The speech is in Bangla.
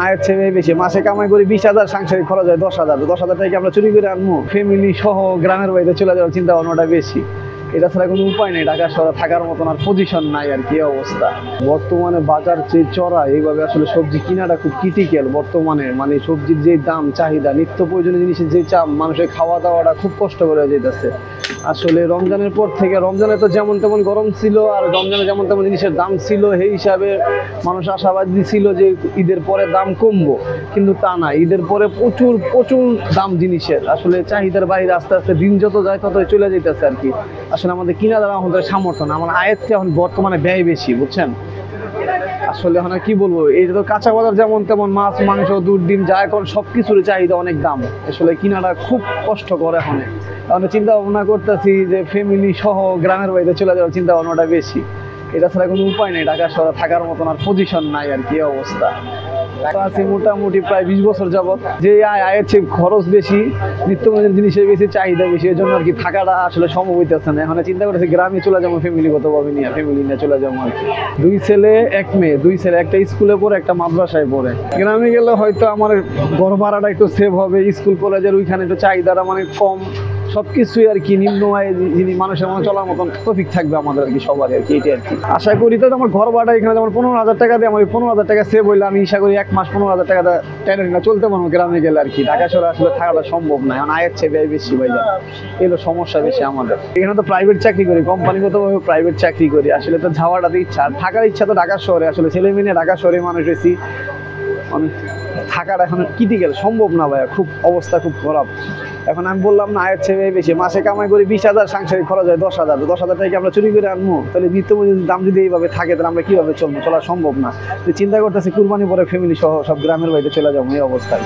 আয়ের চেয়ে বেশি, মাসে কামাই করি 20,000, সাংসারিক খরচ হয় 10,000। 10,000 টাকা আমরা চুরি করে আনবো, ফ্যামিলি সহ গ্রামের বাড়িতে চলে যাওয়ার চিন্তা ভাবনাটা বেশি। এটা ছাড়া কোনো উপায় নেই, ঢাকা শহরে থাকার মতন আর পজিশন নাই আর কি অবস্থা। বর্তমানে বাজার যে চড়া, এইভাবে আসলে সবজি কিনাটা খুব ক্রিটিক্যাল বর্তমানে। মানে সবজির যে দাম, চাহিদা, নিত্য প্রয়োজনীয় জিনিসের যে চাপ, মানুষের খাওয়া দাওয়াটা খুব কষ্ট করে যেতেছে। আসলে রমজানের পর থেকে, রমজানে তো যেমন তেমন গরম ছিল, আর রমজানে যেমন তেমন জিনিসের দাম ছিল, সেই হিসাবে মানুষ আশাবাদী ছিল যে ঈদের পরে দাম কমবো, কিন্তু তা না। ঈদের পরে প্রচুর প্রচুর দাম জিনিসের, আসলে চাহিদার বাইরে আস্তে আস্তে দিন যত যায় ততই চলে যেতেছে আর কি। আসলে আমাদের কিনা দ্বারা আমাদের সামর্থ্য না, আমার আয়ের চেয়ে এখন বর্তমানে ব্যয় বেশি, বুঝছেন। আসলে এখন কি বলবো, এই তো কাঁচা বাজার যেমন তেমন মাছ, মাংস, দুধ, ডিম যা এখন সবকিছুর চাহিদা অনেক দাম। আসলে কিনাটা খুব কষ্ট করে এখন। চিন্তা ভাবনা করতেছি যে ফ্যামিলি সহ গ্রামের বাড়িতে চলে যাওয়ার চিন্তা ভাবনাটা বেশি। এটা ছাড়া কোনো উপায় নেই, ঢাকা শহরে থাকার মতন আর পজিশন নাই আর কি অবস্থা। আছি মোটামুটি প্রায় 20 বছর যাবত। যে আয়ের চেয়ে খরচ বেশি, নিত্য প্রয়োজনীয় জিনিসের বেশি চাহিদা বেশি, এই জন্য আর কি থাকাটা আসলে সম্ভব হইতেছে না। এখন চিন্তা করতেছি গ্রামে চলে যাবো, ফ্যামিলিগতভাবে নিয়ে, ফ্যামিলি নিয়ে চলে যাবো আর কি। 2 ছেলে 1 মেয়ে, 2 ছেলে, একটা স্কুলে পড়ে, একটা মাদ্রাসায় পড়ে। গ্রামে গেলে হয়তো আমার ঘর ভাড়াটা একটু সেভ হবে, স্কুল কলেজের ওইখানে একটু চাহিদাটা মানে কম, সবকিছুই আর কি নিম্ন আয়ের যিনি মানুষের মনে চলার মতন টপিক থাকবে আমাদের আর কি, সবারই আর কি। এটা আর কি আশা করি। তো আমার ঘর ভাড়া এখানে যেমন 15,000 টাকা দিয়ে, আমার 15,000 টাকা সেভ হইলে আমি আশা করি 1 মাস 15,000 টাকা টেনে না চলতে পারবো গ্রামে গেলে আর কি। ঢাকা শহরে আসলে থাকাটা সম্ভব না, এখন আয়ের চেয়ে ব্যয় বেশি ভাই, এগুলো সমস্যা বেশি আমাদের। এখানে তো প্রাইভেট চাকরি করি, কোম্পানিগতভাবে প্রাইভেট চাকরি করি। আসলে তো যাওয়াটাতে ইচ্ছা, থাকার ইচ্ছা তো ঢাকা শহরে। আসলে ছেলে মেয়ে ঢাকা শহরে মানুষ বেশি, থাকাটা এখন ক্রিটিক্যাল, সম্ভব না ভাইয়া, খুব অবস্থা খুব খারাপ। এখন আমি বললাম না, আয়ের চেয়ে বেশি, মাসে কামাই করি 20,000, সাংসারিক খরচ হয় 10,000। 10,000 টাকা আমরা চুরি করে আনবো, তাহলে নিত্য দাম যদি এইভাবে থাকে, তাহলে আমরা কিভাবে চলবো? চলা সম্ভব না। চিন্তা করতেছি কুরবানি পরে ফ্যামিলি সহ সব গ্রামের বাড়িতে চলে যাবো, এই অবস্থায়।